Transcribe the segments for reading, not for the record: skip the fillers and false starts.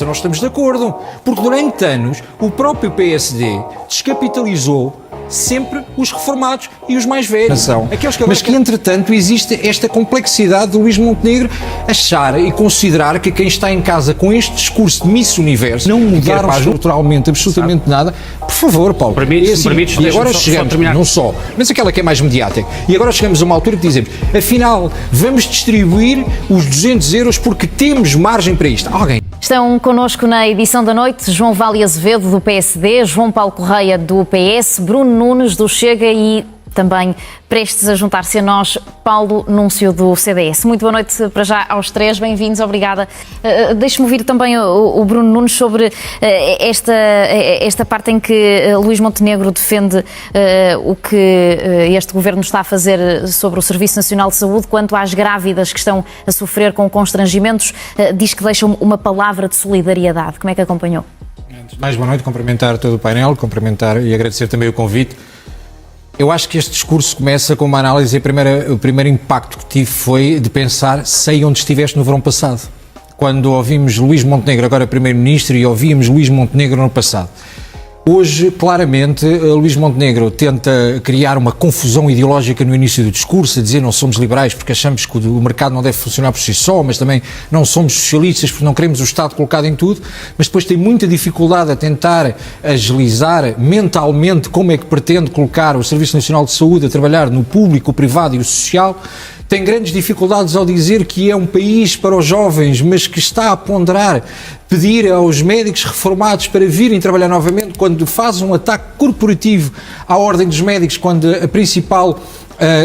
Nós estamos de acordo, porque durante anos o próprio PSD descapitalizou sempre os reformados e os mais velhos. Mas que, entretanto, existe esta complexidade de Luís Montenegro achar e considerar que quem está em casa com este discurso de Miss Universo não mudaram estruturalmente absolutamente nada. Por favor, Paulo. E agora chegamos, não só, mas aquela que é mais mediática. E agora chegamos a uma altura que dizemos, afinal, vamos distribuir os 200 euros porque temos margem para isto. Alguém... Estão connosco na edição da noite João Vale Azevedo, do PSD, João Paulo Correia, do PS, Bruno Nunes, do Chega e também prestes a juntar-se a nós, Paulo Núncio, do CDS. Muito boa noite para já aos três, bem-vindos, obrigada. Deixe-me ouvir também o Bruno Nunes sobre esta parte em que Luís Montenegro defende o que este governo está a fazer sobre o Serviço Nacional de Saúde quanto às grávidas que estão a sofrer com constrangimentos. Diz que deixa uma palavra de solidariedade. Como é que acompanhou? Mais boa noite, cumprimentar todo o painel, cumprimentar e agradecer também o convite. Eu acho que este discurso começa com uma análise, o primeiro impacto que tive foi de pensar, sei onde estiveste no verão passado. Quando ouvimos Luís Montenegro, agora Primeiro-Ministro, e ouvíamos Luís Montenegro no passado. Hoje, claramente, Luís Montenegro tenta criar uma confusão ideológica no início do discurso, a dizer não somos liberais porque achamos que o mercado não deve funcionar por si só, mas também não somos socialistas porque não queremos o Estado colocado em tudo, mas depois tem muita dificuldade a tentar agilizar mentalmente como é que pretende colocar o Serviço Nacional de Saúde a trabalhar no público, o privado e o social. Tem grandes dificuldades ao dizer que é um país para os jovens, mas que está a ponderar pedir aos médicos reformados para virem trabalhar novamente quando faz um ataque corporativo à ordem dos médicos, quando a principal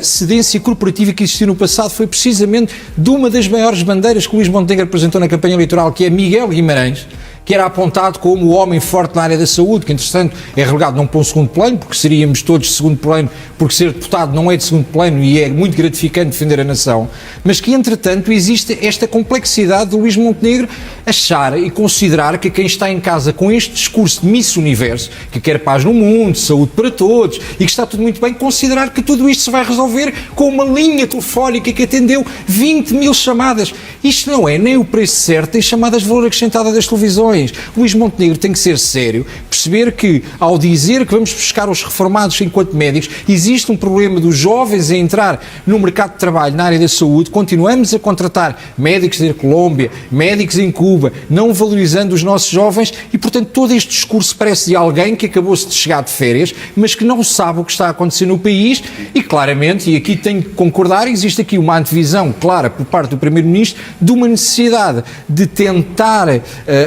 cedência corporativa que existiu no passado foi precisamente de uma das maiores bandeiras que o Luís Montenegro apresentou na campanha eleitoral, que é Miguel Guimarães, que era apontado como o homem forte na área da saúde, que entretanto é relegado não para um segundo plano, porque seríamos todos de segundo plano, porque ser deputado não é de segundo plano e é muito gratificante defender a nação, mas que entretanto existe esta complexidade de Luís Montenegro achar e considerar que quem está em casa com este discurso de Miss Universo, que quer paz no mundo, saúde para todos e que está tudo muito bem, considerar que tudo isto se vai resolver com uma linha telefónica que atendeu 20 mil chamadas. Isto não é nem o preço certo das chamadas de valor acrescentado das televisões. Luís Montenegro tem que ser sério, perceber que ao dizer que vamos buscar os reformados enquanto médicos, existe um problema dos jovens a entrar no mercado de trabalho na área da saúde, continuamos a contratar médicos da Colômbia, médicos em Cuba, não valorizando os nossos jovens e, portanto, todo este discurso parece de alguém que acabou-se de chegar de férias, mas que não sabe o que está a acontecer no país e, claramente, e aqui tenho que concordar, existe aqui uma antevisão clara por parte do Primeiro-Ministro de uma necessidade de tentar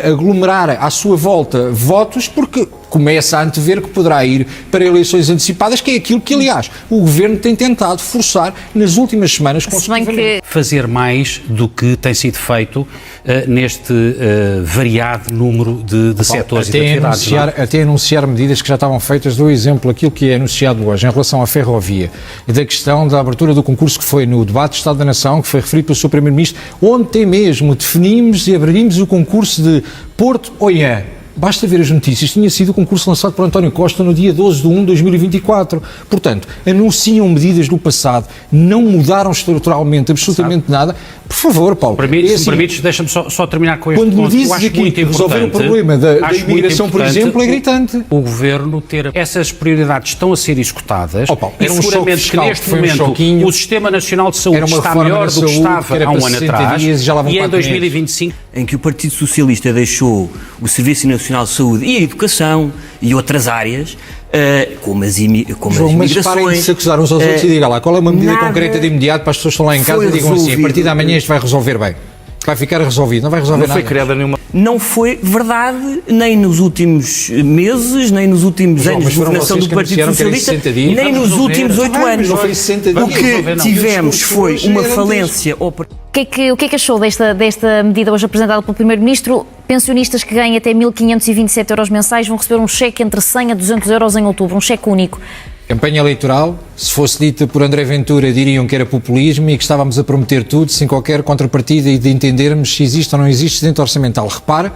aglomerar à sua volta votos, porque começa a antever que poderá ir para eleições antecipadas, que é aquilo que, aliás, o Governo tem tentado forçar nas últimas semanas consecutivamente. Fazer mais do que tem sido feito neste variado número de setores e de atividades. Até anunciar medidas que já estavam feitas, dou exemplo aquilo que é anunciado hoje em relação à ferrovia e da questão da abertura do concurso que foi no debate do Estado da Nação, que foi referido pelo Sr. Primeiro-Ministro. Ontem mesmo definimos e abrimos o concurso de Porto-Oiã. Basta ver as notícias, tinha sido o concurso lançado por António Costa no dia 12 de 1 de 2024. Portanto, anunciam medidas do passado, não mudaram estruturalmente absolutamente nada. Por favor, Paulo. Se permites, deixa-me só terminar com este ponto. Quando me dizes aqui que resolver o problema da imigração, por exemplo, é gritante. O Governo ter essas prioridades estão a ser executadas e seguramente que neste momento o Sistema Nacional de Saúde está melhor do que estava há um ano atrás e em 2025... Em que o Partido Socialista deixou o Serviço Nacional de Saúde e a Educação e outras áreas, como as imigrações... Mas parem de se acusar uns aos outros e digam lá, qual é uma medida concreta de imediato para as pessoas que estão lá em casa e digam assim, a partir de amanhã isto vai resolver bem. Vai ficar resolvido, não vai resolver nada. Não foi criada nenhuma... Não foi verdade, nem nos últimos meses, nem nos últimos anos de governação do Partido Socialista, nem nos últimos 8 anos. O que tivemos foi uma falência... O que é que achou desta medida hoje apresentada pelo Primeiro-Ministro? Pensionistas que ganham até 1.527 euros mensais vão receber um cheque entre 100 a 200 euros em outubro, um cheque único. Campanha eleitoral, se fosse dita por André Ventura, diriam que era populismo e que estávamos a prometer tudo sem qualquer contrapartida e de entendermos se existe ou não existe excedente orçamental. Repara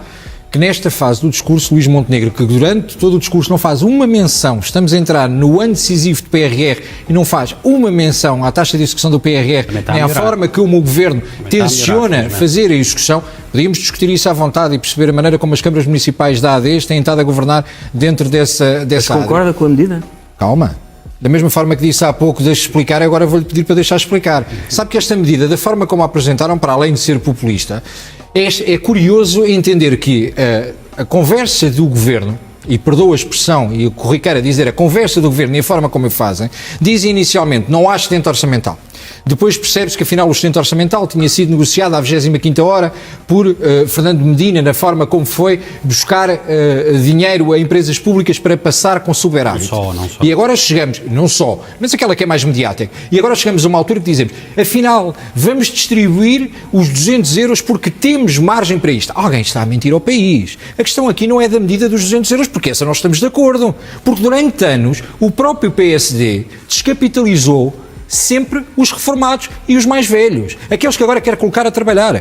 que nesta fase do discurso, Luís Montenegro, que durante todo o discurso não faz uma menção, estamos a entrar no ano decisivo do PRR e não faz uma menção à taxa de execução do PRR, nem à forma como o Governo tenciona fazer a execução, Podíamos discutir isso à vontade e perceber a maneira como as câmaras municipais da AD têm estado a governar dentro dessa Mas concorda com a medida? Calma. Da mesma forma que disse há pouco, deixe explicar, agora vou-lhe pedir para deixar explicar. Sabe que esta medida, da forma como a apresentaram, para além de ser populista, é curioso entender que a conversa do Governo, e perdoa a expressão, e o corriqueiro a dizer, a conversa do Governo e a forma como o fazem, dizem inicialmente, não há excedente orçamental. Depois percebe-se que afinal o excedente orçamental tinha sido negociado à 25ª hora por Fernando Medina, na forma como foi buscar dinheiro a empresas públicas para passar com superávit. Não só. E agora chegamos, não só, mas aquela que é mais mediática, e agora chegamos a uma altura que dizemos, afinal, vamos distribuir os 200 euros porque temos margem para isto. Alguém está a mentir ao país. A questão aqui não é da medida dos 200 euros, porque essa nós estamos de acordo. Porque durante anos o próprio PSD descapitalizou sempre os reformados e os mais velhos, aqueles que agora quer colocar a trabalhar.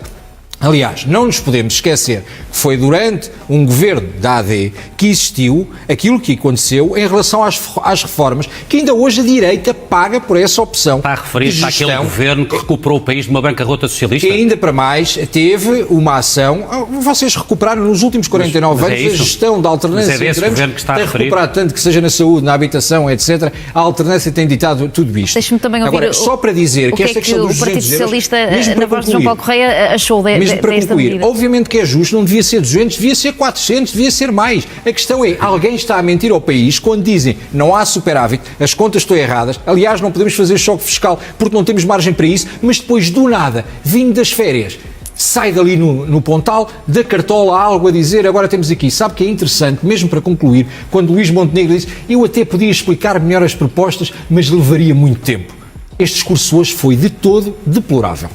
Aliás, não nos podemos esquecer que foi durante um governo da AD que existiu aquilo que aconteceu em relação às reformas, que ainda hoje a direita paga por essa opção. Está a referir-se àquele governo que recuperou o país de uma bancarrota socialista? E ainda para mais, teve uma ação, vocês recuperaram nos últimos 49 anos a gestão da alternância entre ambos, que está a recuperado tanto que seja na saúde, na habitação, etc. A alternância tem ditado tudo isto. Deixe-me também ouvir agora, só para dizer que esta questão dos 200 euros... O Partido Socialista, na voz de João Paulo Correia, achou para concluir, obviamente que é justo, não devia ser 200, devia ser 400, devia ser mais. A questão é, alguém está a mentir ao país quando dizem não há superávit, as contas estão erradas, aliás não podemos fazer choque fiscal porque não temos margem para isso, mas depois do nada, vindo das férias, sai dali no Pontal, da cartola algo a dizer, agora temos aqui. Sabe que é interessante, mesmo para concluir, quando Luís Montenegro disse, eu até podia explicar melhor as propostas, mas levaria muito tempo. Este discurso hoje foi de todo deplorável.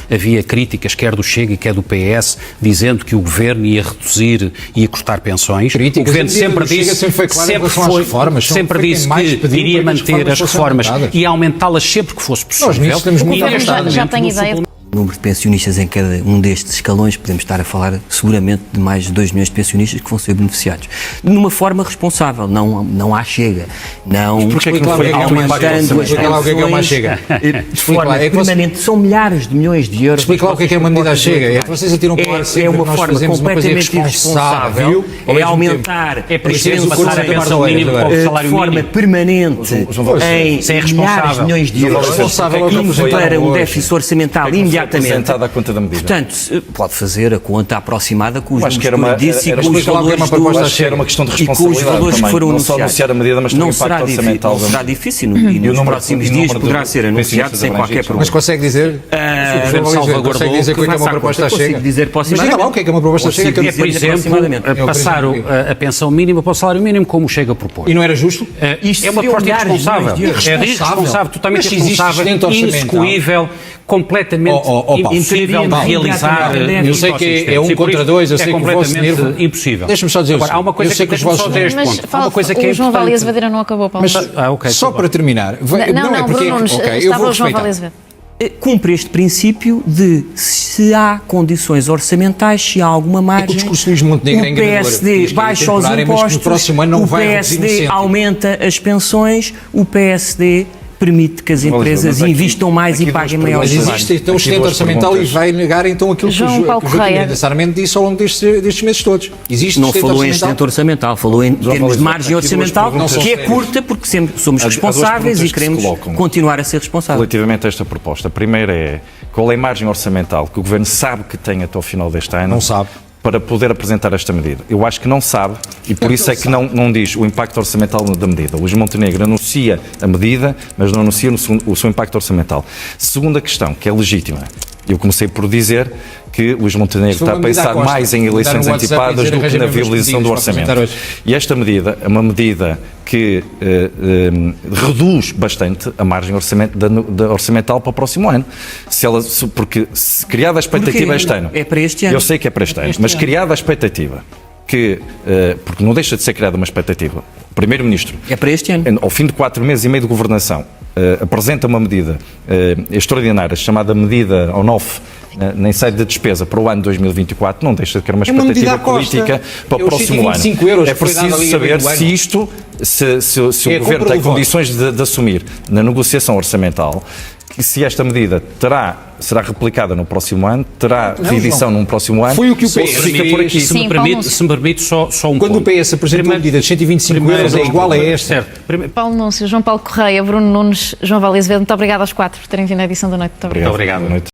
Havia críticas, quer do Chega e quer do PS, dizendo que o Governo ia reduzir, ia cortar pensões. Críticas, o Governo sempre disse, sempre disse que iria manter as reformas e aumentá-las sempre que fosse possível. Nós nisso estamos muito já tenho ideia. O número de pensionistas em cada um destes escalões, podemos estar a falar seguramente de mais de 2 milhões de pensionistas que vão ser beneficiados. De uma forma responsável, não há Chega. Não porque é que não foi aumentando as pensões de forma permanente. São milhares de milhões de euros. Explica lá o que é uma medida à Chega. É que vocês atiram para o ar sempre uma forma completamente irresponsável. É aumentar as pensões de forma permanente em milhares de milhões de euros para um déficit orçamental imediato. Apresentada a conta da medida. Portanto, pode fazer a conta aproximada com os números que eu disse e com os valores era uma questão de responsabilidade também. Não só anunciar a medida, mas também o impacto orçamental. Não será difícil e nos próximos dias poderá ser anunciado sem qualquer problema. Mas consegue dizer? Consegue dizer o que é uma proposta Chega? Mas diga lá o que é uma proposta Chega? É, por exemplo, passar a pensão mínima para o salário mínimo, como o Chega propõe. E não era justo? É uma proposta irresponsável. É irresponsável, totalmente irresponsável, inexecuível, completamente impossível de realizar. Eu sei que é 1 contra 2, eu sei que o vosso nervo... impossível. Deixa-me só dizer há uma coisa que o João Vale Azevedo não acabou, Paulo. Só para terminar... Não, Bruno Nunes, estava o João Vale Azevedo. Cumpre este princípio de se há condições orçamentais, se há alguma margem, o PSD baixa os impostos, o PSD aumenta as pensões, o PSD permite que as empresas investam mais e paguem maiores salários. Mas existe então o excedente orçamental e vai negar então aquilo que o Joaquim Sarmento disse ao longo destes meses todos. Existe não falou em excedente orçamental, falou em termos de margem orçamental, que é curta porque sempre somos responsáveis e queremos continuar a ser responsáveis. Relativamente a esta proposta, a primeira é qual é a margem orçamental que o Governo sabe que tem até ao final deste ano? Não sabe. Para poder apresentar esta medida. Eu acho que não sabe e por isso é que não diz o impacto orçamental da medida. Luís Montenegro anuncia a medida, mas não anuncia o seu impacto orçamental. Segunda questão, que é legítima. Eu comecei por dizer que Luís Montenegro está a pensar mais em eleições antecipadas do que na viabilização do orçamento. E esta medida é uma medida que reduz bastante a margem orçamental para o próximo ano. Porque se criada a expectativa este ano... É para este ano. Eu sei que é para este ano, mas criada a expectativa que... porque não deixa de ser criada uma expectativa. O Primeiro-Ministro... É para este ano. Ao fim de 4 meses e meio de governação, apresenta uma medida extraordinária chamada medida ONOF, nem sai da despesa para o ano 2024, não deixa de ter uma expectativa política para o próximo ano. É preciso saber se isto, se o Governo tem condições de assumir na negociação orçamental se esta medida será replicada no próximo ano, terá reedição num próximo ano. Foi o que o PS fica por aqui. Se me permite só um Quando ponto. o PS apresentou uma medida de 125 euros, é igual a esta. Certo. Paulo Núncio, João Paulo Correia, Bruno Nunes, João Vale Azevedo, muito obrigado aos 4 por terem vindo à edição da noite. Muito obrigado. Muito obrigado.